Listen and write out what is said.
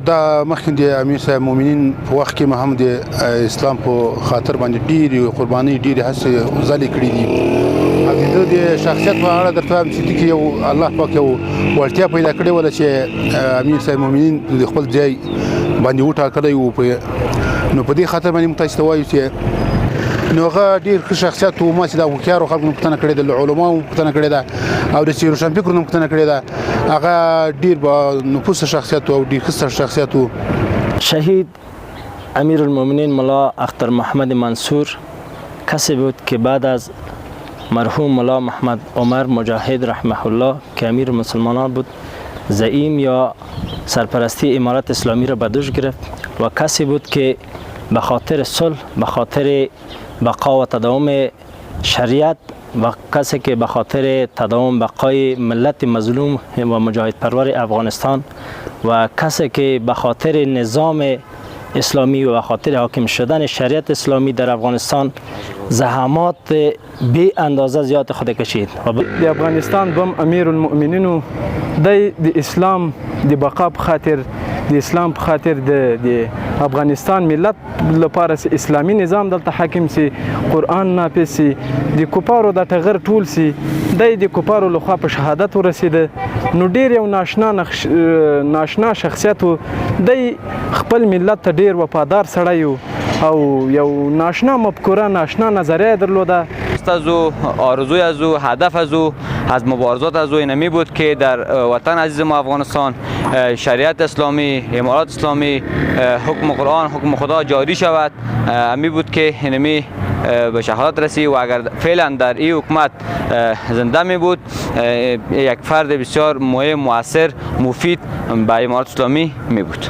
دا مخکې د امیر صاحب مومنین په وخت کې هم د اسلام په خاطر باندې ډېرې قربانۍ ډېرې هڅې ځلې کړي دي او د ده د شخصیت په اړه درته وایم چې دې کې یو الله پاک یو وړتیا پیدا کړې وله چې امیر صاحب مومنین د خپل ځای باندې وټاکلی و نو په دې خاطر باندې موږ تاسو ته وایو چې نو هغه ډېر ښه شخصیت و ما چې د هوښیارو خلکو نه پوښتنه کړې ده له علماو پوښتنه کړې ده او د روشنفکرو نه پوښتنه کړې ده هغه ډېر با نفوذ شخصیت و او ډېر ښه شخصیت و. شهید امیر المؤمنین ملا اختر محمد منصور کسی بود که بعد از مرحوم ملا محمد عمر مجاهد رحمه الله که امیر مسلمانان بود زعیم یا سرپرستی امارت اسلامی را به دوش گرفت و کسی بود که به خاطر صلح، به خاطر بقا و تداوم شریعت و کسی که به خاطر تداوم بقای ملت مظلوم و مجاهد پرور افغانستان و کسی که به خاطر نظام اسلامی و به خاطر حاکم شدن شریعت اسلامی در افغانستان زحمات بی اندازه زیاد خود کشید. د افغانستان دوم امیر المؤمنینو د اسلام د بقا په خاطر د اسلام په خاطر د افغانستان ملت لپاره اسلامي نظام دلته حاکم سي، قرآن نافذ سي، د کفارو د ټغر ټول سي، د کفارو لخوا په شهادت ورسېده. نو ډېر یو ناشنا شخصیت و، د خپل ملت ته ډېر وفادار سړی و او یو ناشنا مفکوره، ناشنا نظریه درلوده. از او آرزوی از او هدف از او از مبارزات از او اینمی بود که در وطن عزیز ما افغانستان شریعت اسلامی، امارات اسلامی، حکم قرآن، حکم خدا جاری شود. امی بود که اینمی به شهادت رسی و اگر فعلا در این حکومت زنده می بود یک فرد بسیار مهم، مؤثر، مفید به امارات اسلامی می بود.